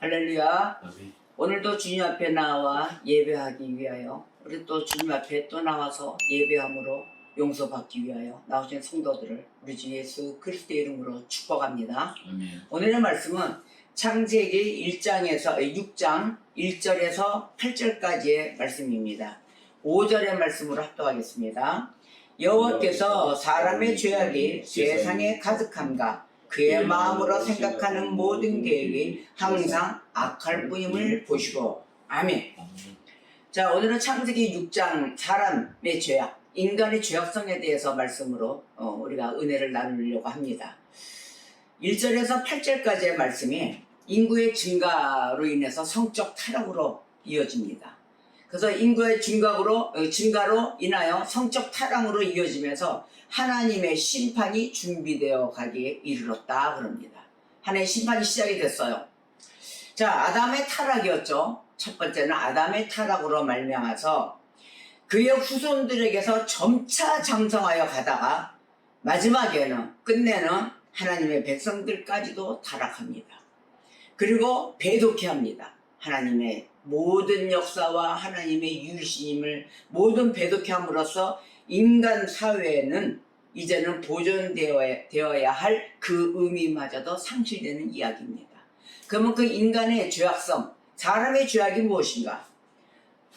할렐루야. 아멘. 오늘도 주님 앞에 나와 예배하기 위하여 우리 또 주님 앞에 또 나와서 예배함으로 용서받기 위하여 나오신 성도들을 우리 주 예수 그리스도의 이름으로 축복합니다. 아멘. 오늘의 말씀은 창세기 6장 1절에서 8절까지의 말씀입니다. 5절의 말씀으로 합독하겠습니다. 여호와께서 사람의 죄악이 세상에 가득함과 그의 마음으로 생각하는 모든 계획이 항상 악할 뿐임을 보시고. 아멘. 자, 오늘은 창세기 6장 사람의 죄악, 인간의 죄악성에 대해서 말씀으로 우리가 은혜를 나누려고 합니다. 1절에서 8절까지의 말씀이 인구의 증가로 인해서 성적 타락으로 이어집니다. 그래서 인구의 증가로 인하여 성적 타락으로 이어지면서 하나님의 심판이 준비되어 가기에 이르렀다 그럽니다. 하나님의 심판이 시작이 됐어요. 자, 아담의 타락이었죠. 첫 번째는 아담의 타락으로 말미암아서 그의 후손들에게서 점차 장성하여 가다가 마지막에는 끝내는 하나님의 백성들까지도 타락합니다. 그리고 배도케 합니다. 하나님의 모든 역사와 하나님의 유일신임을 모든 배도케 함으로써 인간 사회에는 이제는 보존되어야 할 그 의미마저도 상실되는 이야기입니다. 그러면 그 인간의 죄악성, 사람의 죄악이 무엇인가?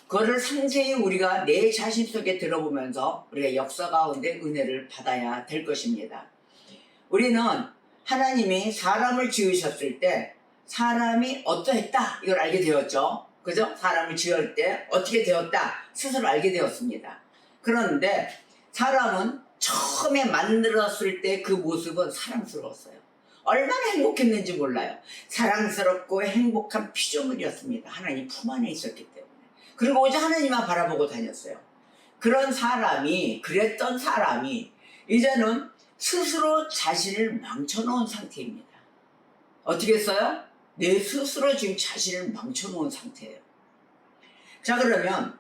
그거를 상세히 우리가 내 자신 속에 들어보면서 우리가 역사 가운데 은혜를 받아야 될 것입니다. 우리는 하나님이 사람을 지으셨을 때 사람이 어떠했다 이걸 알게 되었죠. 그죠? 사람을 지을 때 어떻게 되었다 스스로 알게 되었습니다. 그런데 사람은 처음에 만들었을 때 그 모습은 사랑스러웠어요. 얼마나 행복했는지 몰라요. 사랑스럽고 행복한 피조물이었습니다. 하나님 품 안에 있었기 때문에. 그리고 오직 하나님만 바라보고 다녔어요. 그랬던 사람이 이제는 스스로 자신을 망쳐놓은 상태입니다. 어떻게 했어요? 내 스스로 지금 자신을 망쳐놓은 상태예요. 자, 그러면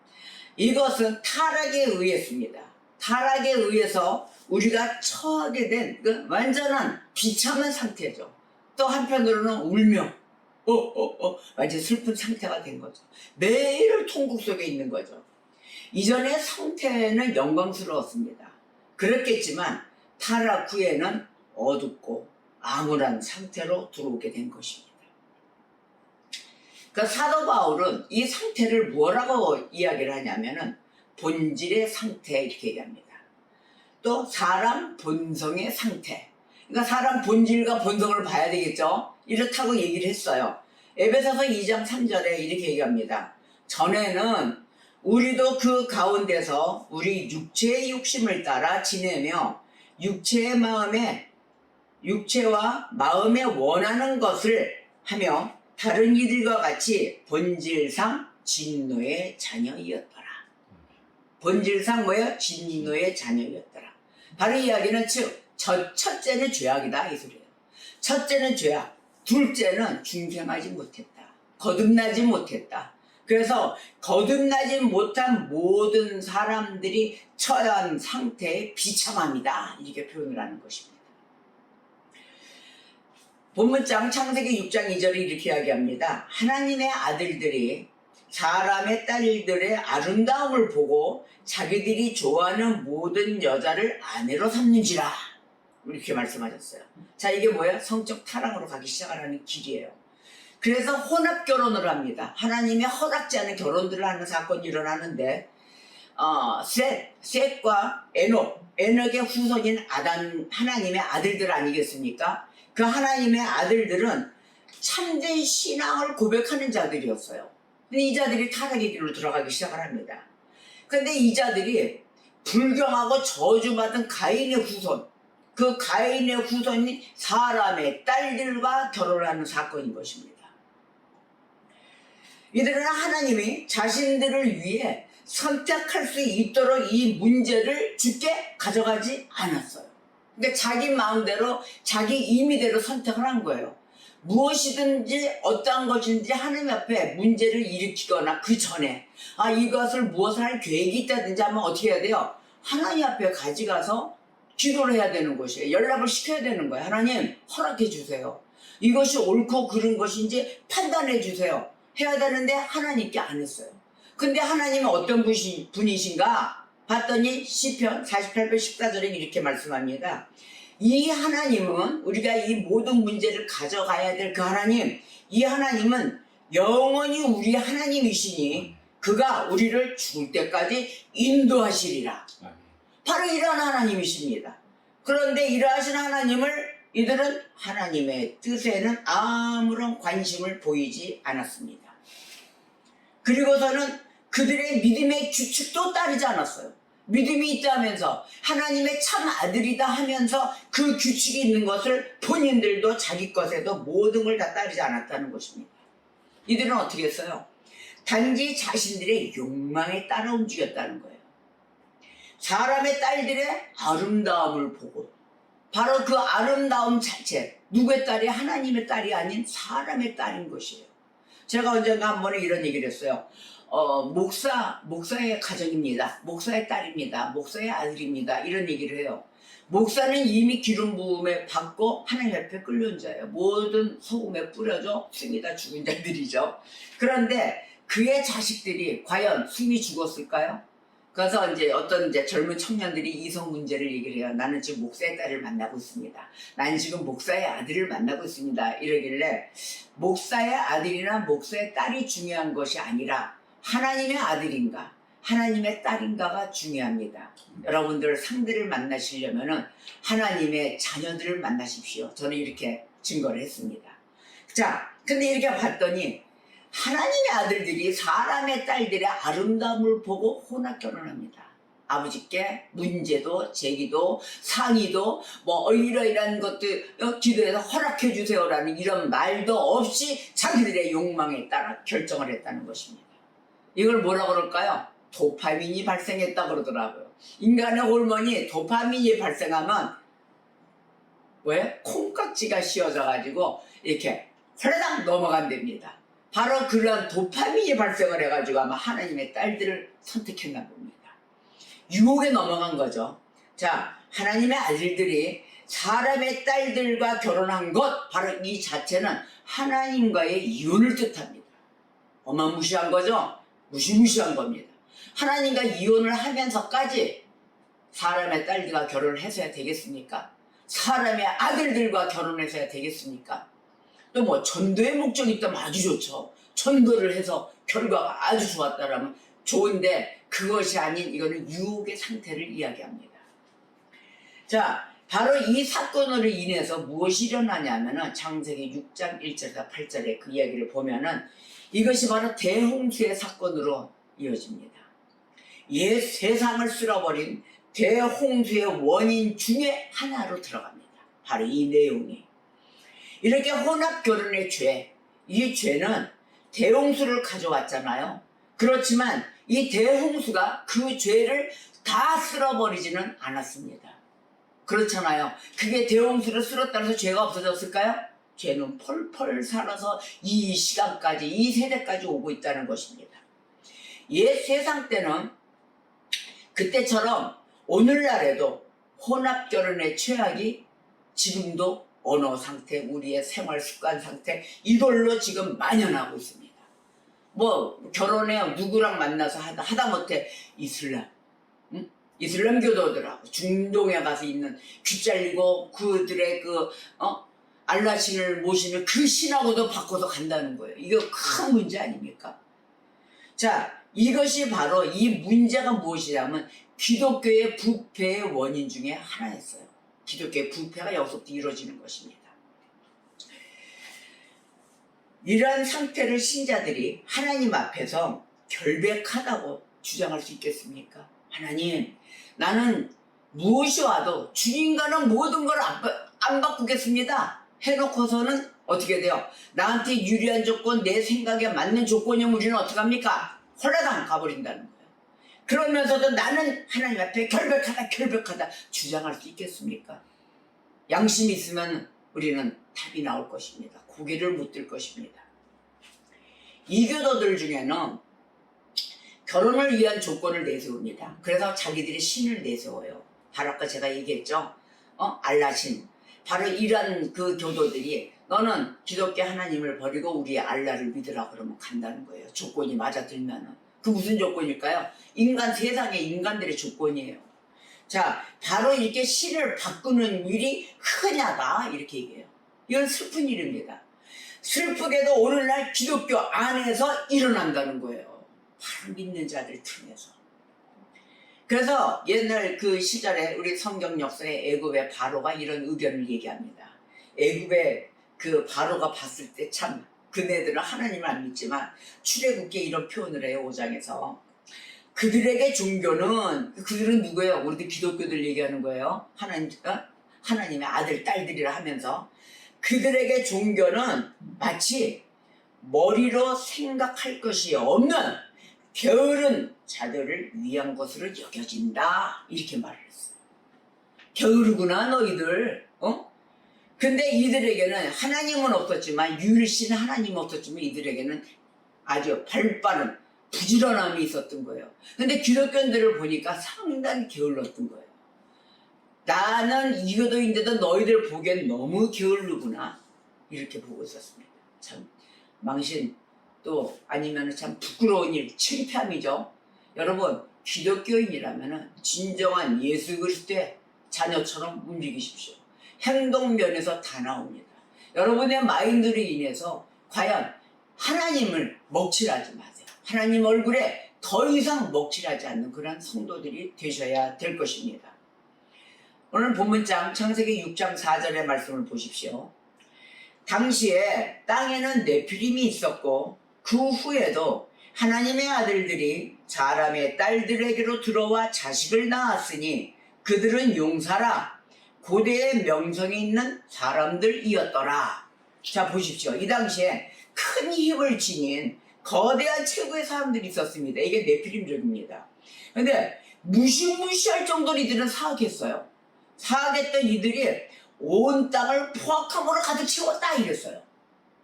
이것은 타락에 의했습니다. 타락에 의해서 우리가 처하게 된 그 완전한 비참한 상태죠. 또 한편으로는 울며 완전 슬픈 상태가 된 거죠. 매일 통곡 속에 있는 거죠. 이전의 상태는 영광스러웠습니다. 그렇겠지만 타락 후에는 어둡고 암울한 상태로 들어오게 된 것입니다. 그러니까 사도 바울은 이 상태를 뭐라고 이야기를 하냐면은 본질의 상태 이렇게 얘기합니다. 또 사람 본성의 상태. 그러니까 사람 본질과 본성을 봐야 되겠죠. 이렇다고 얘기를 했어요. 에베소서 2장 3절에 이렇게 얘기합니다. 전에는 우리도 그 가운데서 우리 육체의 욕심을 따라 지내며 육체와 마음에 원하는 것을 하며 다른 이들과 같이 본질상 진노의 자녀이었더라. 본질상 뭐예요? 진노의 자녀이었더라. 바로 이야기는 즉 첫째는 죄악이다 이 소리예요. 첫째는 죄악, 둘째는 중생하지 못했다. 거듭나지 못했다. 그래서 거듭나지 못한 모든 사람들이 처한 상태의 비참함이다 이렇게 표현을 하는 것입니다. 본문장 창세기 6장 2절이 이렇게 이야기합니다. 하나님의 아들들이 사람의 딸들의 아름다움을 보고 자기들이 좋아하는 모든 여자를 아내로 삼는지라 이렇게 말씀하셨어요. 자, 이게 뭐예요? 성적 타락으로 가기 시작하는 길이에요. 그래서 혼합 결혼을 합니다. 하나님이 허락지 않은 결혼들을 하는 사건이 일어나는데 셋과 에녹의 후손인 아담, 하나님의 아들들 아니겠습니까? 그 하나님의 아들들은 참된 신앙을 고백하는 자들이었어요. 근데 이 자들이 타락의 길로 들어가기 시작을 합니다. 근데 이 자들이 불경하고 저주받은 가인의 후손, 그 가인의 후손이 사람의 딸들과 결혼하는 사건인 것입니다. 이들은 하나님이 자신들을 위해 선택할 수 있도록 이 문제를 주께 가져가지 않았어요. 그러니까 자기 마음대로 자기 임의대로 선택을 한 거예요. 무엇이든지 어떠한 것인지 하나님 앞에 문제를 일으키거나 그 전에 이것을 무엇을 할 계획이 있다든지 하면 어떻게 해야 돼요? 하나님 앞에 가져가서 기도를 해야 되는 것이에요. 연락을 시켜야 되는 거예요. 하나님 허락해 주세요. 이것이 옳고 그른 것인지 판단해 주세요. 해야 되는데 하나님께 안 했어요. 근데 하나님은 어떤 분이신가? 봤더니 시편 48편 14절에 이렇게 말씀합니다. 이 하나님은, 우리가 이 모든 문제를 가져가야 될 그 하나님, 이 하나님은 영원히 우리 하나님이시니 그가 우리를 죽을 때까지 인도하시리라. 바로 이런 하나님이십니다. 그런데 이러하신 하나님을 이들은 하나님의 뜻에는 아무런 관심을 보이지 않았습니다. 그리고서는 그들의 믿음의 규칙도 따르지 않았어요. 믿음이 있다면서 하나님의 참 아들이다 하면서 그 규칙이 있는 것을 본인들도 자기 것에도 모든 걸 다 따르지 않았다는 것입니다. 이들은 어떻게 했어요? 단지 자신들의 욕망에 따라 움직였다는 거예요. 사람의 딸들의 아름다움을 보고, 바로 그 아름다움 자체, 누구의 딸이? 하나님의 딸이 아닌 사람의 딸인 것이에요. 제가 언젠가 한 번에 이런 얘기를 했어요. 목사의 가정입니다. 목사의 딸입니다. 목사의 아들입니다. 이런 얘기를 해요. 목사는 이미 기름 부음에 받고 하나님 앞에 끌려온 자예요. 모든 소금에 뿌려져 숨이 다 죽은 자들이죠. 그런데 그의 자식들이 과연 숨이 죽었을까요? 그래서 이제 어떤 젊은 청년들이 이성 문제를 얘기를 해요. 나는 지금 목사의 딸을 만나고 있습니다. 나는 지금 목사의 아들을 만나고 있습니다. 이러길래 목사의 아들이나 목사의 딸이 중요한 것이 아니라 하나님의 아들인가 하나님의 딸인가가 중요합니다. 여러분들 상대를 만나시려면은 하나님의 자녀들을 만나십시오. 저는 이렇게 증거를 했습니다. 자, 근데 이렇게 봤더니 하나님의 아들들이 사람의 딸들의 아름다움을 보고 혼합 결혼합니다. 아버지께 문제도 제기도 상의도 뭐 이러이러한 것들 기도해서 허락해 주세요라는 이런 말도 없이 자기들의 욕망에 따라 결정을 했다는 것입니다. 이걸 뭐라 그럴까요? 도파민이 발생했다 그러더라고요. 인간의 호르몬이 도파민이 발생하면 왜? 콩깍지가 씌워져 가지고 이렇게 홀라당 넘어간답니다. 바로 그런 도파민이 발생을 해가지고 아마 하나님의 딸들을 선택했나 봅니다. 유혹에 넘어간 거죠. 자, 하나님의 아들들이 사람의 딸들과 결혼한 것, 바로 이 자체는 하나님과의 이혼을 뜻합니다. 어마무시한 거죠? 무시무시한 겁니다. 하나님과 이혼을 하면서까지 사람의 딸들과 결혼을 해서야 되겠습니까? 사람의 아들들과 결혼해서야 되겠습니까? 또 뭐 전도의 목적이 있다면 아주 좋죠. 전도를 해서 결과가 아주 좋았다라면 좋은데 그것이 아닌 이거는 유혹의 상태를 이야기합니다. 자, 바로 이 사건으로 인해서 무엇이 일어나냐면은 창세기 6장 1절에서 8절에 그 이야기를 보면은 이것이 바로 대홍수의 사건으로 이어집니다. 옛 세상을 쓸어버린 대홍수의 원인 중에 하나로 들어갑니다. 바로 이 내용이. 이렇게 혼합 결혼의 죄, 이 죄는 대홍수를 가져왔잖아요. 그렇지만 이 대홍수가 그 죄를 다 쓸어버리지는 않았습니다. 그렇잖아요. 그게 대홍수를 쓸었다고 해서 죄가 없어졌을까요? 죄는 펄펄 살아서 이 시간까지, 이 세대까지 오고 있다는 것입니다. 옛 세상 때는 그때처럼 오늘날에도 혼합 결혼의 최악이 지금도 언어 상태, 우리의 생활 습관 상태, 이걸로 지금 만연하고 있습니다. 뭐 결혼해 누구랑 만나서 하다못해 이슬람, 이슬람 교도들하고 중동에 가서 있는 귀잘리고 그들의 알라신을 모시는 그 신하고도 바꿔서 간다는 거예요. 이거 큰 문제 아닙니까? 자, 이것이 바로 이 문제가 무엇이냐면 기독교의 부패의 원인 중에 하나였어요. 기독교의 부패가 여기서부터 이루어지는 것입니다. 이러한 상태를 신자들이 하나님 앞에서 결백하다고 주장할 수 있겠습니까? 하나님, 나는 무엇이 와도 주님과는 모든 걸 안 바꾸겠습니다 해놓고서는 어떻게 돼요? 나한테 유리한 조건, 내 생각에 맞는 조건이면 우리는 어떻게 합니까? 홀라당 가버린다는 거예요. 그러면서도 나는 하나님 앞에 결백하다 주장할 수 있겠습니까? 양심이 있으면 우리는 답이 나올 것입니다. 고개를 못 들 것입니다. 이교도들 중에는 결혼을 위한 조건을 내세웁니다. 그래서 자기들이 신을 내세워요. 바로 아까 제가 얘기했죠. 알라신. 바로 이런 그 교도들이 너는 기독교 하나님을 버리고 우리 알라를 믿으라 그러면 간다는 거예요. 조건이 맞아들면은. 그 무슨 조건일까요? 세상의 인간들의 조건이에요. 자, 바로 이렇게 신을 바꾸는 일이 흔하다 이렇게 얘기해요. 이건 슬픈 일입니다. 슬프게도 오늘날 기독교 안에서 일어난다는 거예요. 바로 믿는 자들 틈에서. 그래서 옛날 그 시절에 우리 성경 역사에 애굽의 바로가 이런 의견을 얘기합니다. 애굽의 그 바로가 봤을 때 참 그네들은 하나님을 안 믿지만 출애굽기에 이런 표현을 해요. 5장에서. 그들에게 종교는, 그들은 누구예요? 우리도 기독교들 얘기하는 거예요. 하나님의 아들, 딸들이라 하면서 그들에게 종교는 마치 머리로 생각할 것이 없는 게으른 자들을 위한 것으로 여겨진다 이렇게 말을 했어요. 게으르구나 너희들. 근데 이들에게는 하나님은 없었지만 유일신 하나님은 없었지만 이들에게는 아주 발빠른 부지런함이 있었던 거예요. 근데 기독교인들을 보니까 상당히 게을렀던 거예요. 나는 이교도인데도 너희들 보기엔 너무 게을르구나 이렇게 보고 있었습니다. 참 망신 또 아니면 참 부끄러운 일, 창피함이죠. 여러분 기독교인이라면 진정한 예수 그리스도의 자녀처럼 움직이십시오. 행동면에서 다 나옵니다. 여러분의 마인드로 인해서 과연 하나님을 먹칠하지 마세요. 하나님 얼굴에 더 이상 먹칠하지 않는 그런 성도들이 되셔야 될 것입니다. 오늘 본문장 창세기 6장 4절의 말씀을 보십시오. 당시에 땅에는 네피림이 있었고 그 후에도 하나님의 아들들이 사람의 딸들에게로 들어와 자식을 낳았으니 그들은 용사라 고대의 명성이 있는 사람들이었더라. 자 보십시오. 이 당시에 큰 힘을 지닌 거대한 최고의 사람들이 있었습니다. 이게 네피림족입니다. 근데 무시무시할 정도로 이들은 사악했어요. 사악했던 이들이 온 땅을 포악함으로 가득 채웠다 이랬어요.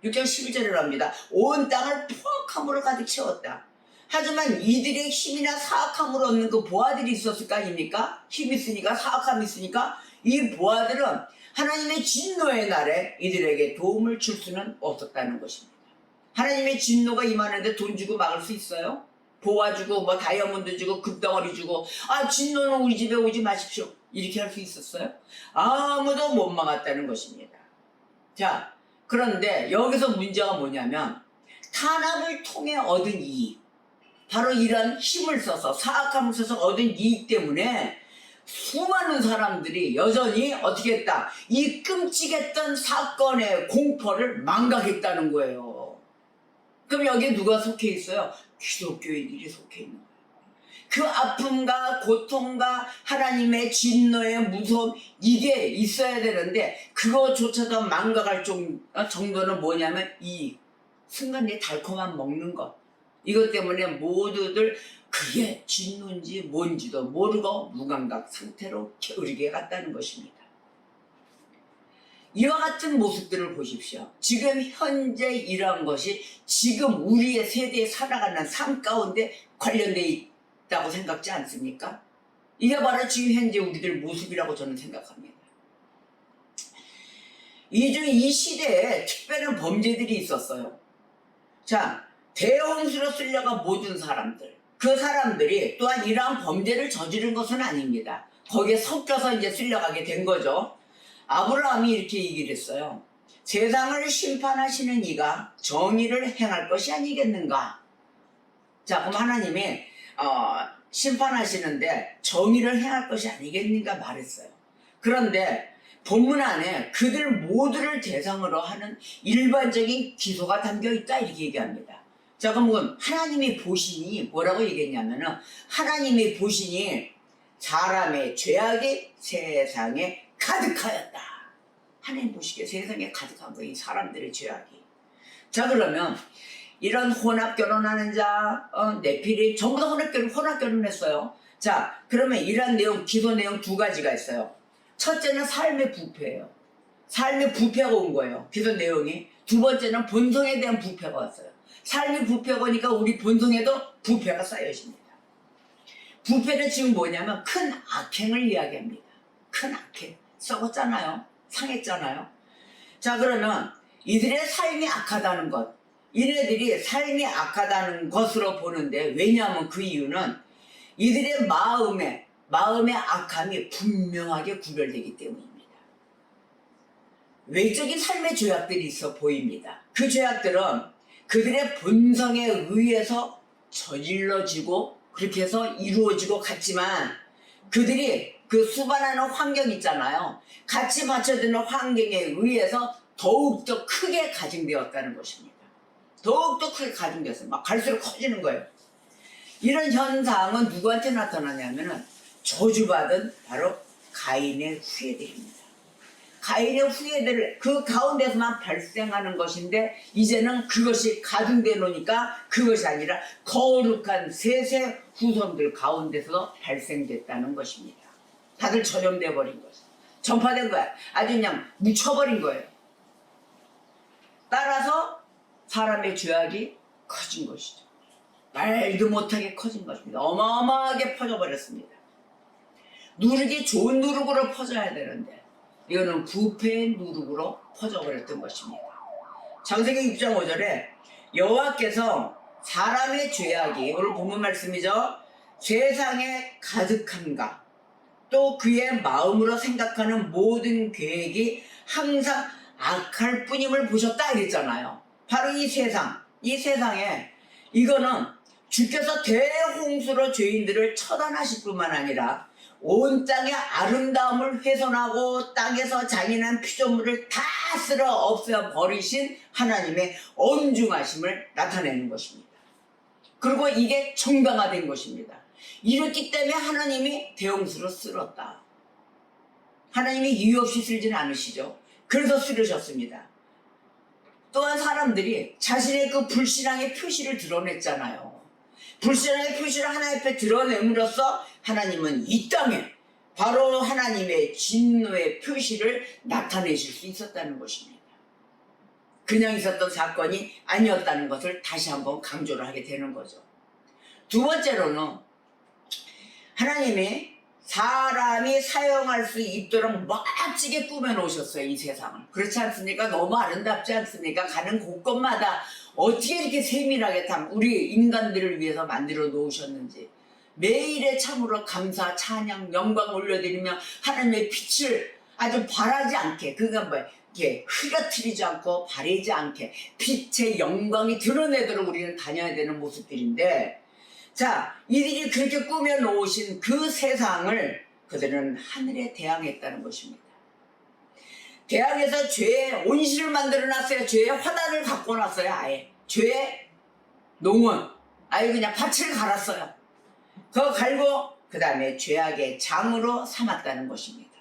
6장 11절을 합니다. 온 땅을 포악함으로 가득 채웠다. 하지만 이들의 힘이나 사악함으로 얻는 그 보아들이 있었을 거 아닙니까? 힘이 있으니까 사악함이 있으니까 이 보아들은 하나님의 진노의 날에 이들에게 도움을 줄 수는 없었다는 것입니다. 하나님의 진노가 임하는데 돈 주고 막을 수 있어요? 보아 주고 뭐 다이아몬드 주고 금덩어리 주고 진노는 우리 집에 오지 마십시오 이렇게 할 수 있었어요? 아무도 못 막았다는 것입니다. 자, 그런데 여기서 문제가 뭐냐면 탄압을 통해 얻은 이익, 바로 이런 힘을 써서 사악함을 써서 얻은 이익 때문에 수많은 사람들이 여전히 어떻게 했다? 이 끔찍했던 사건의 공포를 망각했다는 거예요. 그럼 여기에 누가 속해 있어요? 기독교인들이 속해 있는 거예요. 그 아픔과 고통과 하나님의 진노의 무서움 이게 있어야 되는데 그거조차도 망각할 정도는 뭐냐면 이 순간에 달콤한 먹는 것 이것 때문에 모두들 그게 진노인지 뭔지도 모르고 무감각 상태로 게으르게 갔다는 것입니다. 이와 같은 모습들을 보십시오. 지금 현재 이러한 것이 지금 우리의 세대에 살아가는 삶 가운데 관련되어 있다고 생각지 않습니까? 이게 바로 지금 현재 우리들 모습이라고 저는 생각합니다. 이 시대에 특별한 범죄들이 있었어요. 자, 대홍수로 쓸려가 모든 사람들, 그 사람들이 또한 이러한 범죄를 저지른 것은 아닙니다. 거기에 섞여서 이제 쓸려가게 된 거죠. 아브라함이 이렇게 얘기를 했어요. 세상을 심판하시는 이가 정의를 행할 것이 아니겠는가? 자, 그럼 하나님이 심판하시는데 정의를 행할 것이 아니겠는가 말했어요. 그런데 본문 안에 그들 모두를 대상으로 하는 일반적인 기소가 담겨 있다 이렇게 얘기합니다. 자, 그럼 하나님이 보시니 뭐라고 얘기했냐면은 하나님이 보시니 사람의 죄악이 세상에 가득하였다. 하나님 보시기에 세상에 가득한 거예요. 이 사람들의 죄악이. 자, 그러면 이런 혼합 결혼하는 자, 네피림 전부 다 혼합 결혼했어요. 자, 그러면 이런 내용, 기도 내용 두 가지가 있어요. 첫째는 삶의 부패예요. 삶의 부패가 온 거예요. 기도 내용이. 두 번째는 본성에 대한 부패가 왔어요. 삶의 부패가 오니까 우리 본성에도 부패가 쌓여집니다. 부패는 지금 뭐냐면 큰 악행을 이야기합니다. 큰 악행. 썩었잖아요. 상했잖아요. 자, 그러면 이들의 삶이 악하다는 것, 이네들이 삶이 악하다는 것으로 보는데, 왜냐하면 그 이유는 이들의 마음의 악함이 분명하게 구별되기 때문입니다. 외적인 삶의 죄악들이 있어 보입니다. 그 죄악들은 그들의 본성에 의해서 저질러지고 그렇게 해서 이루어지고 같지만, 그들이 그 수반하는 환경 있잖아요. 같이 받쳐주는 환경에 의해서 더욱더 크게 가중되었다는 것입니다. 더욱더 크게 가중되었어요. 막 갈수록 커지는 거예요. 이런 현상은 누구한테 나타나냐면은 저주받은 바로 가인의 후예들입니다. 가인의 후예들 그 가운데서만 발생하는 것인데, 이제는 그것이 가중되어 놓으니까 그것이 아니라 거룩한 셋의 후손들 가운데서 발생됐다는 것입니다. 다들 전염돼 버린 거죠. 전파된 거야. 아주 그냥 묻혀버린 거예요. 따라서 사람의 죄악이 커진 것이죠. 말도 못하게 커진 것입니다. 어마어마하게 퍼져버렸습니다. 누룩이 좋은 누룩으로 퍼져야 되는데 이거는 부패의 누룩으로 퍼져버렸던 것입니다. 창세기 6장 5절에 여호와께서 사람의 죄악이, 오늘 본문 말씀이죠, 세상에 가득함과 또 그의 마음으로 생각하는 모든 계획이 항상 악할 뿐임을 보셨다 이랬잖아요. 바로 이 세상에 이거는 주께서 대홍수로 죄인들을 처단하실 뿐만 아니라 온 땅의 아름다움을 훼손하고 땅에서 잔인한 피조물을 다 쓸어 없애 버리신 하나님의 엄중하심을 나타내는 것입니다. 그리고 이게 정당화된 것입니다. 이렇기 때문에 하나님이 대홍수로 쓸었다. 하나님이 이유 없이 쓸지는 않으시죠. 그래서 쓰르셨습니다. 또한 사람들이 자신의 그 불신앙의 표시를 드러냈잖아요. 불신앙의 표시를 하나님 앞에 드러냄으로써 하나님은 이 땅에 바로 하나님의 진노의 표시를 나타내실 수 있었다는 것입니다. 그냥 있었던 사건이 아니었다는 것을 다시 한번 강조를 하게 되는 거죠. 두 번째로는 하나님이 사람이 사용할 수 있도록 멋지게 꾸며놓으셨어요. 이 세상을. 그렇지 않습니까? 너무 아름답지 않습니까? 가는 곳곳마다 어떻게 이렇게 세밀하게 우리 인간들을 위해서 만들어 놓으셨는지, 매일에 참으로 감사, 찬양, 영광 올려드리며 하나님의 빛을 아주 바라지 않게, 그가 이렇게 흐려뜨리지 않고 바래지 않게 빛의 영광이 드러내도록 우리는 다녀야 되는 모습들인데, 자, 이들이 그렇게 꾸며 놓으신 그 세상을 그들은 하늘에 대항했다는 것입니다. 대항해서 죄의 온실을 만들어 놨어요. 죄의 화단을 갖고 놨어요. 아예 죄의 농원, 아예 그냥 밭을 갈았어요. 그거 갈고 그 다음에 죄악의 장으로 삼았다는 것입니다.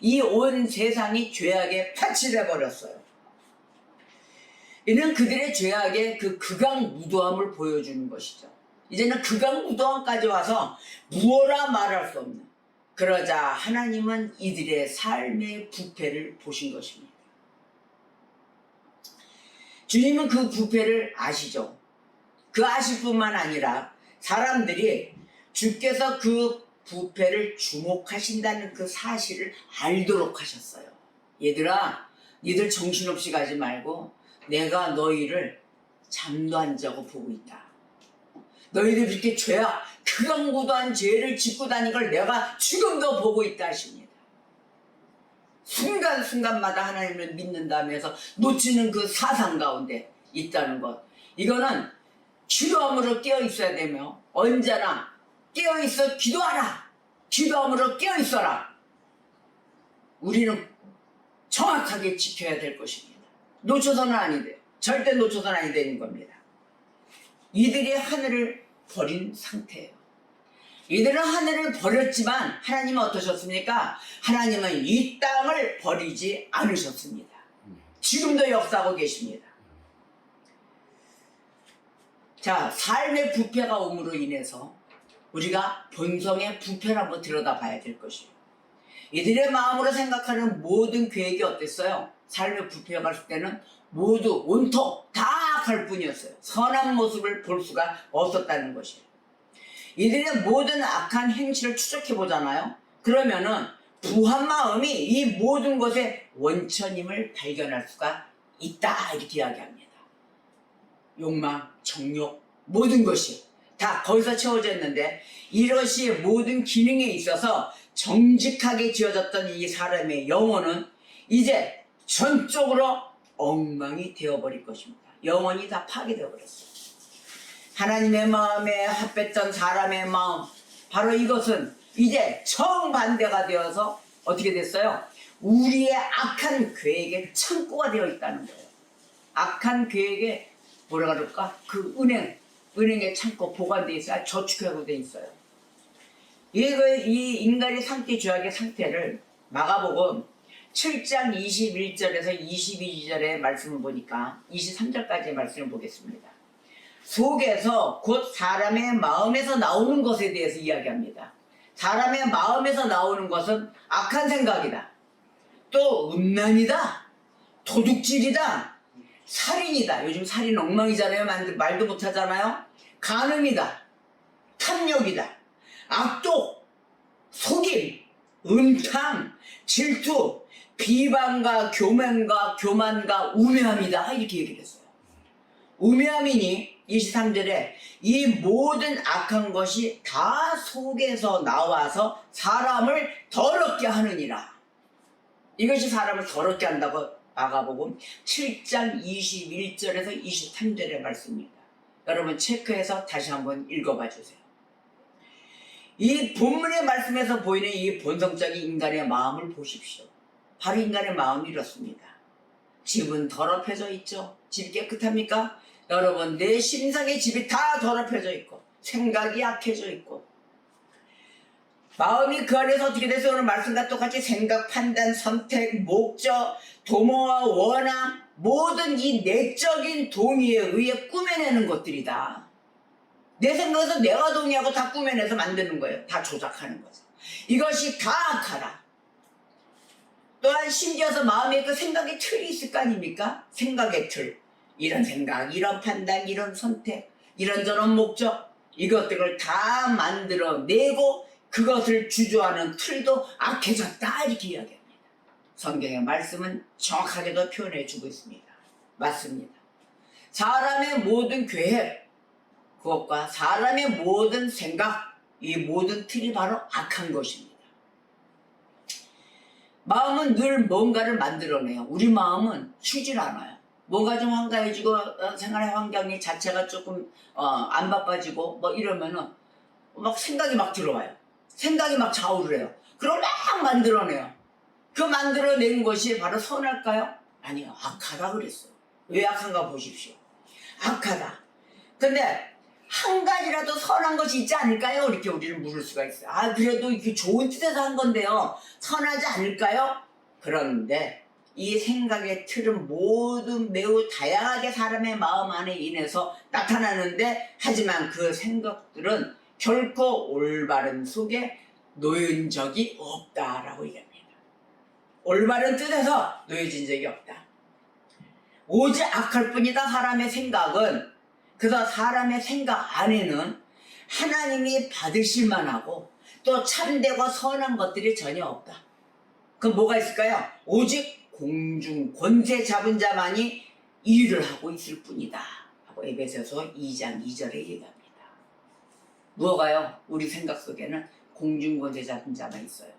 이 온 세상이 죄악의 밭이 돼버렸어요. 이는 그들의 죄악의 그 극악무도함을 보여주는 것이죠. 이제는 극악무도함까지 와서 무어라 말할 수 없는, 그러자 하나님은 이들의 삶의 부패를 보신 것입니다. 주님은 그 부패를 아시죠. 그 아실 뿐만 아니라 사람들이 주께서 그 부패를 주목하신다는 그 사실을 알도록 하셨어요. 얘들아, 니들 정신없이 가지 말고 내가 너희를 잠도 안 자고 보고 있다. 너희들 이렇게 죄악, 극악무도한 죄를 짓고 다니는 걸 내가 지금도 보고 있다 하십니다. 순간순간마다 하나님을 믿는다면서 놓치는 그 사상 가운데 있다는 것, 이거는 기도함으로 깨어있어야 되며, 언제나 깨어있어 기도하라, 기도함으로 깨어있어라. 우리는 정확하게 지켜야 될 것입니다. 놓쳐서는 아니 돼요. 절대 놓쳐서는 아니 되는 겁니다. 이들이 하늘을 버린 상태예요. 이들은 하늘을 버렸지만 하나님은 어떠셨습니까? 하나님은 이 땅을 버리지 않으셨습니다. 지금도 역사하고 계십니다. 자, 삶의 부패가 옴으로 인해서 우리가 본성의 부패를 한번 들여다봐야 될 것이에요. 이들의 마음으로 생각하는 모든 계획이 어땠어요? 삶의 부패가 갔을 때는 모두 온통 다 악할 뿐이었어요. 선한 모습을 볼 수가 없었다는 것이에요. 이들의 모든 악한 행실을 추적해 보잖아요. 그러면은 부한 마음이 이 모든 것의 원천임을 발견할 수가 있다 이렇게 이야기합니다. 욕망, 정욕 모든 것이 다 거기서 채워져 있는데 이것이 모든 기능에 있어서 정직하게 지어졌던 이 사람의 영혼은 이제 전적으로 엉망이 되어버릴 것입니다. 영혼이 다 파괴되어 버렸어요. 하나님의 마음에 합했던 사람의 마음, 바로 이것은 이제 정반대가 되어서 어떻게 됐어요? 우리의 악한 계획의 창고가 되어 있다는 거예요. 악한 계획에 뭐라 그럴까? 그 은행의 창고 보관되어 있어요. 저축하고 되어 있어요. 이 인간의 상태, 죄악의 상태를 마가복음 7장 21절에서 22절의 말씀을 보니까 23절까지의 말씀을 보겠습니다. 속에서 곧 사람의 마음에서 나오는 것에 대해서 이야기합니다. 사람의 마음에서 나오는 것은 악한 생각이다. 또 음란이다. 도둑질이다. 살인이다. 요즘 살인 엉망이잖아요. 말도 못하잖아요. 간음이다. 탐욕이다. 악독, 속임, 음탕, 질투, 비방과 교만과 우매함이다. 이렇게 얘기를 했어요. 우매함이니 23절에 이 모든 악한 것이 다 속에서 나와서 사람을 더럽게 하느니라. 이것이 사람을 더럽게 한다고 마가복음 7장 21절에서 23절의 말씀입니다. 여러분 체크해서 다시 한번 읽어봐 주세요. 이 본문의 말씀에서 보이는 이 본성적인 인간의 마음을 보십시오. 바로 인간의 마음이 이렇습니다. 집은 더럽혀져 있죠. 집 깨끗합니까? 여러분 내 심상의 집이 다 더럽혀져 있고 생각이 약해져 있고 마음이 그 안에서 어떻게 돼서 오늘 말씀과 똑같이 생각, 판단, 선택, 목적, 도모와 원함 모든 이 내적인 동의에 의해 꾸며내는 것들이다. 내 생각에서 내가 동의하고 다 꾸며내서 만드는 거예요. 다 조작하는 거죠. 이것이 다 악하다. 또한 심지어서 마음에 그 생각의 틀이 있을 거 아닙니까? 생각의 틀. 이런 생각, 이런 판단, 이런 선택, 이런저런 목적 이것들을 다 만들어내고 그것을 주조하는 틀도 악해졌다 이렇게 이야기합니다. 성경의 말씀은 정확하게도 표현해주고 있습니다. 맞습니다. 사람의 모든 계획 그것과 사람의 모든 생각 이 모든 틀이 바로 악한 것입니다. 마음은 늘 뭔가를 만들어내요. 우리 마음은 쉬질 않아요. 뭔가 좀 한가해지고 생활의 환경이 자체가 조금 안 바빠지고 뭐 이러면은 막 생각이 막 들어와요. 생각이 막 좌우를 해요. 그걸 막 만들어내요. 그 만들어낸 것이 바로 선할까요? 아니요. 악하다 그랬어요. 왜 악한가 보십시오. 악하다. 근데 한 가지라도 선한 것이 있지 않을까요? 이렇게 우리는 물을 수가 있어요. 아 그래도 이렇게 좋은 뜻에서 한 건데요. 선하지 않을까요? 그런데 이 생각의 틀은 모두 매우 다양하게 사람의 마음 안에 인해서 나타나는데 하지만 그 생각들은 결코 올바른 속에 놓인 적이 없다라고 얘기합니다. 올바른 뜻에서 놓여진 적이 없다. 오직 악할 뿐이다. 사람의 생각은 그래서 사람의 생각 안에는 하나님이 받으실 만하고 또 참되고 선한 것들이 전혀 없다. 그럼 뭐가 있을까요? 오직 공중 권세 잡은 자만이 일을 하고 있을 뿐이다 하고 에베소서 2장 2절에 얘기합니다. 무엇가요? 우리 생각 속에는 공중 권세 잡은 자만 있어요.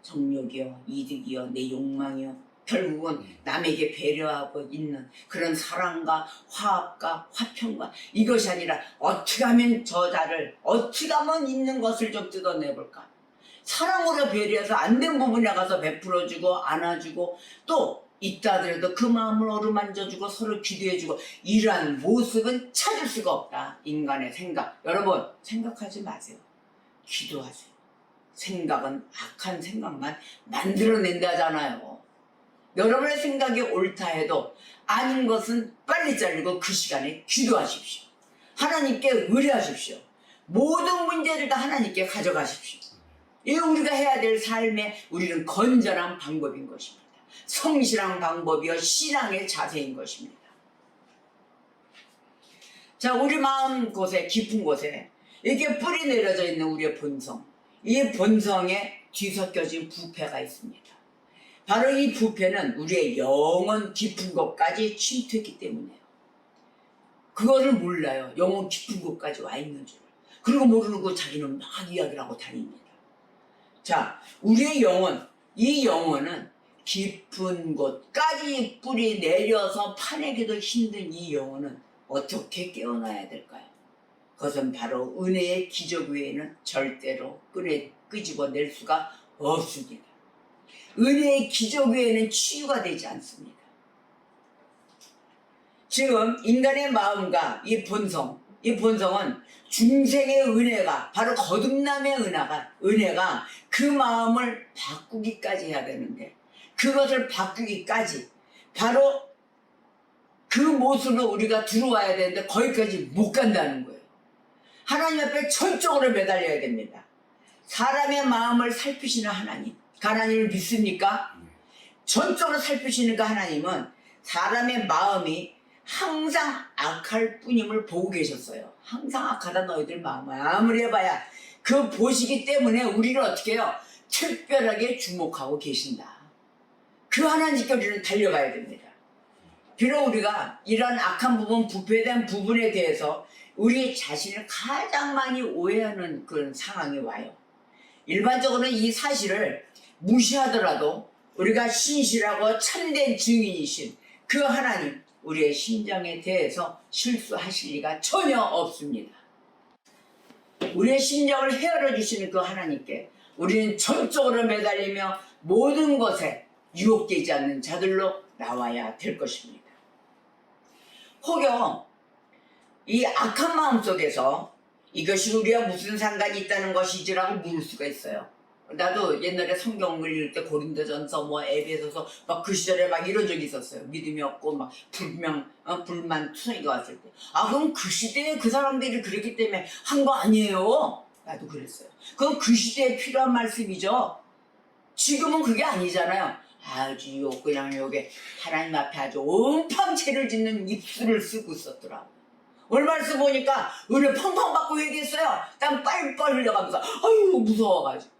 정욕이요, 이득이요, 내 욕망이요, 결국은 남에게 배려하고 있는 그런 사랑과 화합과 화평과 이것이 아니라 어떻게 하면 저자를 어떻게 하면 있는 것을 좀 뜯어내볼까. 사랑으로 배려해서 안 된 부분에 가서 베풀어주고 안아주고 또 있다 하더라도 그 마음을 어루만져주고 서로 기도해주고 이러한 모습은 찾을 수가 없다. 인간의 생각. 여러분 생각하지 마세요. 기도하세요. 생각은 악한 생각만 만들어낸다잖아요. 여러분의 생각이 옳다 해도 아닌 것은 빨리 잘리고 그 시간에 기도하십시오. 하나님께 의뢰하십시오. 모든 문제를 다 하나님께 가져가십시오. 이게 우리가 해야 될 삶의 우리는 건전한 방법인 것입니다. 성실한 방법이요 신앙의 자세인 것입니다. 자, 우리 마음 곳에 깊은 곳에 이게 뿌리 내려져 있는 우리의 본성, 이 본성에 뒤섞여진 부패가 있습니다. 바로 이 부패는 우리의 영혼 깊은 곳까지 침투했기 때문이에요. 그거를 몰라요. 영혼 깊은 곳까지 와 있는 줄. 그리고 모르고 자기는 막 이야기를 하고 다닙니다. 자, 우리의 영혼, 이 영혼은 깊은 곳까지 뿌리 내려서 파내기도 힘든 이 영혼은 어떻게 깨어나야 될까요? 그것은 바로 은혜의 기적 외에는 절대로 끄집어낼 수가 없습니다. 은혜의 기적 외에는 치유가 되지 않습니다. 지금 인간의 마음과 이 본성은 중생의 은혜가, 바로 거듭남의 은혜가 그 마음을 바꾸기까지 해야 되는데, 그것을 바꾸기까지 바로 그 모습으로 우리가 들어와야 되는데 거기까지 못 간다는 거예요. 하나님 앞에 전적으로 매달려야 됩니다. 사람의 마음을 살피시는 하나님을 믿습니까? 전적으로 살피시는 그 하나님은 사람의 마음이 항상 악할 뿐임을 보고 계셨어요. 항상 악하다 너희들 마음을 아무리 해봐야 그 보시기 때문에 우리를 어떻게 해요? 특별하게 주목하고 계신다. 그 하나님께 우리는 달려가야 됩니다. 비록 우리가 이런 악한 부분, 부패된 부분에 대해서 우리 자신을 가장 많이 오해하는 그런 상황이 와요. 일반적으로는 이 사실을 무시하더라도 우리가 신실하고 참된 증인이신 그 하나님, 우리의 심정에 대해서 실수하실 리가 전혀 없습니다. 우리의 심정을 헤아려 주시는 그 하나님께 우리는 전적으로 매달리며 모든 것에 유혹되지 않는 자들로 나와야 될 것입니다. 혹여 이 악한 마음 속에서 이것이 우리와 무슨 상관이 있다는 것이지라고 물을 수가 있어요. 나도 옛날에 성경을 읽을 때 고린도전서 에베소서 막 그 시절에 막 이런 적이 있었어요. 믿음이 없고 막 불만 투성이가 왔을 때. 아, 그럼 그 시대에 그 사람들이 그랬기 때문에 한 거 아니에요? 나도 그랬어요. 그럼 그 시대에 필요한 말씀이죠. 지금은 그게 아니잖아요. 아주 그냥 요게 하나님 앞에 아주 온팡 채를 짓는 입술을 쓰고 있었더라고. 얼마나 써보니까 은혜 펑펑 받고 얘기했어요. 땀 빨빨 흘려가면서 아유 무서워가지고.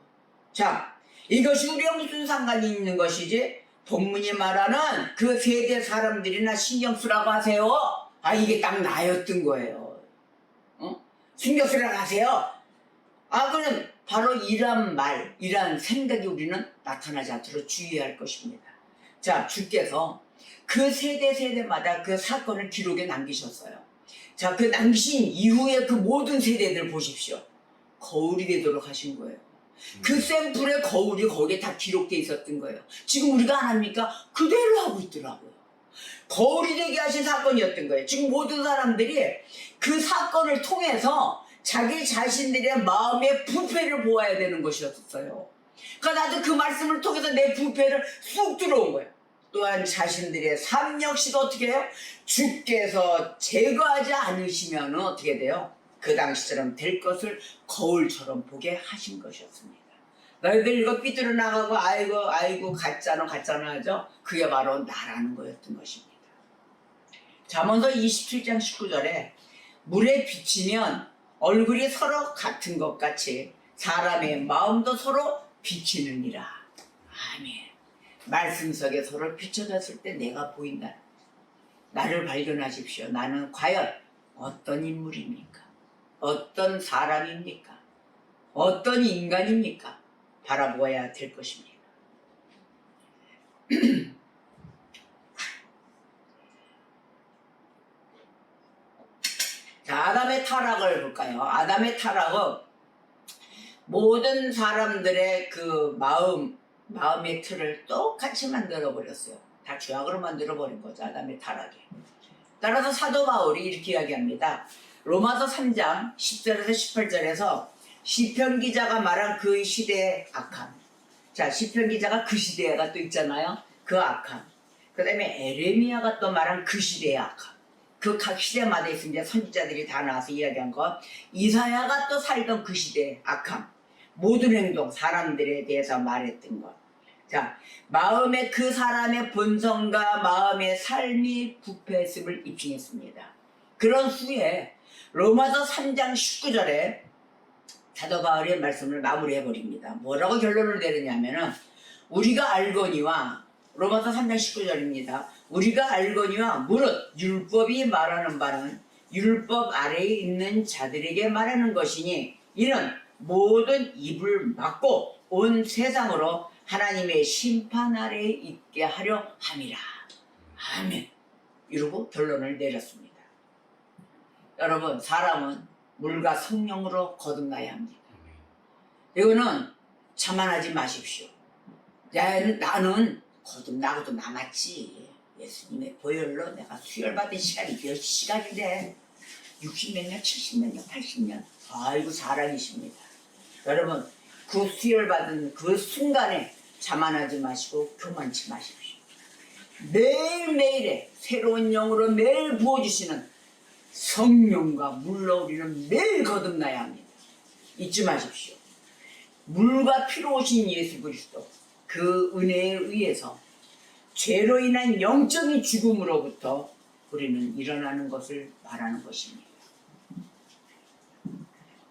자, 이것이 우리가 무슨 상관이 있는 것이지? 본문이 말하는 그 세대 사람들이나 신경 쓰라고 하세요. 아, 이게 딱 나였던 거예요. 신경 쓰라고 하세요. 아, 그럼 바로 이러한 생각이 우리는 나타나지 않도록 주의해야 할 것입니다. 자, 주께서 그 세대마다 그 사건을 기록에 남기셨어요. 자, 그 남기신 이후에 그 모든 세대들 보십시오. 거울이 되도록 하신 거예요. 그 샘플의 거울이 거기에 다 기록되어 있었던 거예요. 지금 우리가 안 합니까? 그대로 하고 있더라고요. 거울이 되게 하신 사건이었던 거예요. 지금 모든 사람들이 그 사건을 통해서 자기 자신들의 마음의 부패를 보아야 되는 것이었어요. 그러니까 나도 그 말씀을 통해서 내 부패를 쑥 들어온 거예요. 또한 자신들의 삶 역시도 어떻게 해요? 주께서 제거하지 않으시면 어떻게 돼요? 그 당시처럼 될 것을 거울처럼 보게 하신 것이었습니다. 너희들 이거 삐뚤어 나가고 아이고 가짜나 하죠? 그게 바로 나라는 거였던 것입니다. 잠언서 27장 19절에 물에 비치면 얼굴이 서로 같은 것 같이 사람의 마음도 서로 비치느니라. 아멘. 말씀 속에 서로 비춰졌을 때 내가 보인다. 나를 발견하십시오. 나는 과연 어떤 인물입니까? 어떤 사람입니까? 어떤 인간입니까? 바라보아야 될 것입니다. 자, 아담의 타락을 볼까요? 아담의 타락은 모든 사람들의 그 마음의 틀을 똑같이 만들어버렸어요. 다 죄악으로 만들어버린 거죠. 아담의 타락이. 따라서 사도 바울이 이렇게 이야기합니다. 로마서 3장 10절에서 18절에서 시편 기자가 말한 그 시대의 악함. 자, 시편 기자가 그 시대가 또 있잖아요. 그 악함. 그 다음에 에레미야가 또 말한 그 시대의 악함. 그 각 시대마다 있으면 선지자들이 다 나와서 이야기한 것. 이사야가 또 살던 그 시대의 악함. 모든 행동, 사람들에 대해서 말했던 것. 자, 마음의 그 사람의 본성과 마음의 삶이 부패했음을 입증했습니다. 그런 후에 로마서 3장 19절에 사도 바울의 말씀을 마무리해버립니다. 뭐라고 결론을 내리냐면은 우리가 알거니와 로마서 3장 19절입니다. 우리가 알거니와 무릇 율법이 말하는 바는 율법 아래에 있는 자들에게 말하는 것이니 이는 모든 입을 막고 온 세상으로 하나님의 심판 아래에 있게 하려 함이라. 아멘. 이러고 결론을 내렸습니다. 여러분, 사람은 물과 성령으로 거듭나야 합니다. 이거는 자만하지 마십시오. 나는 거듭나고도 남았지. 예수님의 보혈로 내가 수혈받은 시간이 몇 시간인데 60몇 년, 70몇 년, 80년. 아이고 사랑이십니다. 여러분, 그 수혈받은 그 순간에 자만하지 마시고 교만치 마십시오. 매일매일에 새로운 영으로 매일 부어주시는 성령과 물로 우리는 매일 거듭나야 합니다. 잊지 마십시오. 물과 피로 오신 예수 그리스도 그 은혜에 의해서 죄로 인한 영적인 죽음으로부터 우리는 일어나는 것을 말하는 것입니다.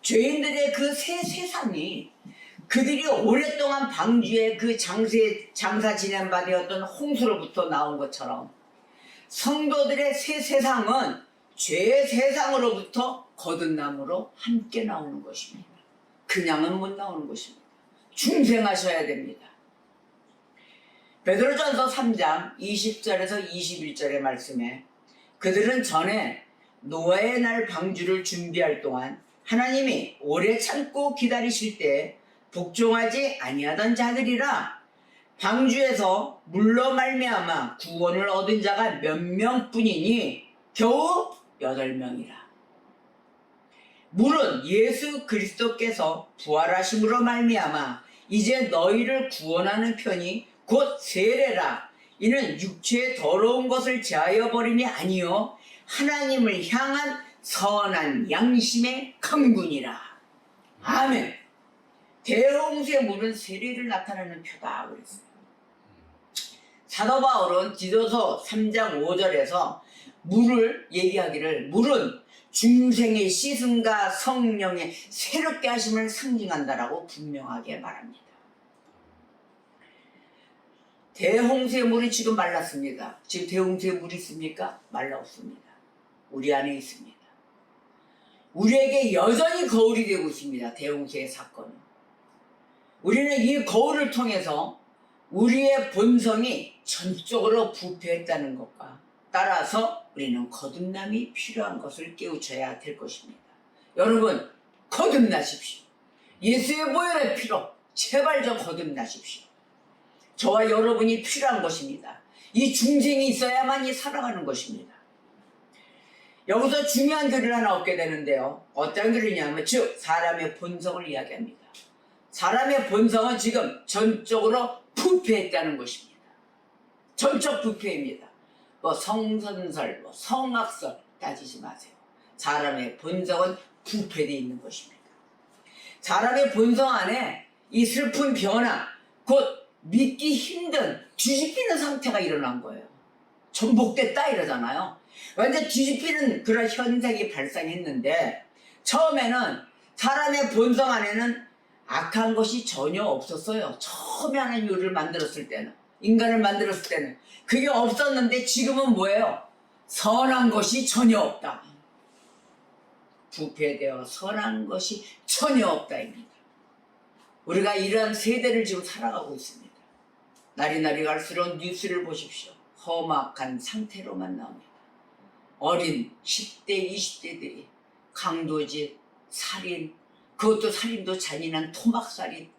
죄인들의 그 새 세상이 그들이 오랫동안 방주에 그 장사 지낸 바 되었던 홍수로부터 나온 것처럼 성도들의 새 세상은 죄의 세상으로부터 거듭남으로 함께 나오는 것입니다. 그냥은 못 나오는 것입니다. 중생하셔야 됩니다. 베드로전서 3장 20절에서 21절의 말씀에 그들은 전에 노아의 날 방주를 준비할 동안 하나님이 오래 참고 기다리실 때 복종하지 아니하던 자들이라 방주에서 물로 말미암아 구원을 얻은 자가 몇 명뿐이니 겨우 8명이라. 물은 예수 그리스도께서 부활하심으로 말미암아 이제 너희를 구원하는 편이 곧 세례라. 이는 육체의 더러운 것을 제하여 버림이 아니요 하나님을 향한 선한 양심의 강군이라. 아멘. 대홍수의 물은 세례를 나타내는 표다 그랬어요. 사도 바울은 디도서 3장 5절에서 물을 얘기하기를 물은 중생의 씻음과 성령의 새롭게 하심을 상징한다라고 분명하게 말합니다. 대홍수의 물이 지금 말랐습니다. 지금 대홍수의 물이 있습니까? 말라 없습니다. 우리 안에 있습니다. 우리에게 여전히 거울이 되고 있습니다. 대홍수의 사건은. 우리는 이 거울을 통해서 우리의 본성이 전적으로 부패했다는 것과 따라서 우리는 거듭남이 필요한 것을 깨우쳐야 될 것입니다. 여러분, 거듭나십시오. 예수의 보혈의 피로 제발 좀 거듭나십시오. 저와 여러분이 필요한 것입니다. 이 중생이 있어야만이 살아가는 것입니다. 여기서 중요한 글을 하나 얻게 되는데요. 어떤 글이냐면 즉 사람의 본성을 이야기합니다. 사람의 본성은 지금 전적으로 부패했다는 것입니다. 전적 부패입니다. 성선설, 성악설 따지지 마세요. 사람의 본성은 부패되어 있는 것입니다. 사람의 본성 안에 이 슬픈 변화, 곧 믿기 힘든 뒤집히는 상태가 일어난 거예요. 전복됐다 이러잖아요. 완전 뒤집히는 그런 현상이 발생했는데 처음에는 사람의 본성 안에는 악한 것이 전혀 없었어요. 처음에 하나님을 만들었을 때는, 인간을 만들었을 때는 그게 없었는데 지금은 뭐예요? 선한 것이 전혀 없다. 부패되어 선한 것이 전혀 없다입니다. 우리가 이런 세대를 지금 살아가고 있습니다. 날이 갈수록 뉴스를 보십시오. 험악한 상태로만 나옵니다. 어린 10대, 20대들이 강도짓, 살인, 그것도 살인도 잔인한 토막살인,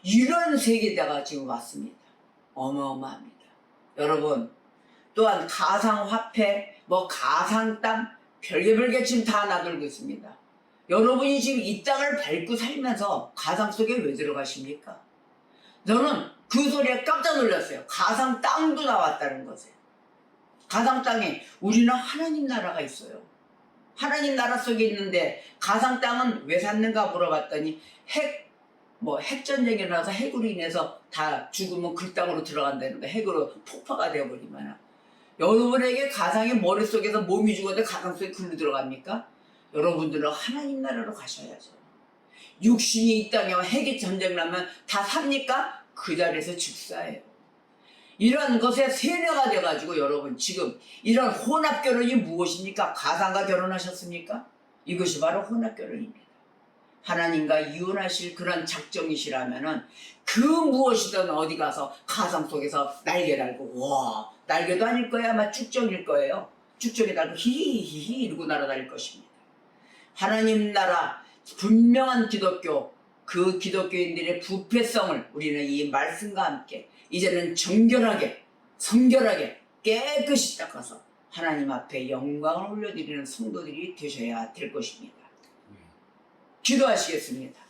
이런 세계대가 지금 왔습니다. 어마어마합니다. 여러분, 또한 가상화폐, 가상땅, 별개별개 지금 다 나돌고 있습니다. 여러분이 지금 이 땅을 밟고 살면서 가상 속에 왜 들어가십니까? 저는 그 소리에 깜짝 놀랐어요. 가상 땅도 나왔다는 것에. 가상 땅에 우리는 하나님 나라가 있어요. 하나님 나라 속에 있는데 가상 땅은 왜 샀는가 물어봤더니 핵전쟁이 일어나서 핵으로 인해서 다 죽으면 그 땅으로 들어간다는 거예요. 핵으로 폭파가 되어버리면. 여러분에게 가상의 머릿속에서 몸이 죽었는데 가상 속에 글로 들어갑니까? 여러분들은 하나님 나라로 가셔야죠. 육신이 이 땅에 핵이 전쟁 나면 다 삽니까? 그 자리에서 즉사해요. 이런 것에 세뇌가 돼가지고 여러분 지금 이런 혼합결혼이 무엇입니까? 가상과 결혼하셨습니까? 이것이 바로 혼합결혼입니다. 하나님과 이혼하실 그런 작정이시라면은 그 무엇이든 어디 가서 가상 속에서 날개 달고 와 날개도 아닐 거야 아마 쭉정일 거예요. 쭉정에 달고 히히히히 이러고 날아다닐 것입니다. 하나님 나라 분명한 기독교 그 기독교인들의 부패성을 우리는 이 말씀과 함께 이제는 정결하게 성결하게 깨끗이 닦아서 하나님 앞에 영광을 올려드리는 성도들이 되셔야 될 것입니다. 기도하시겠습니다.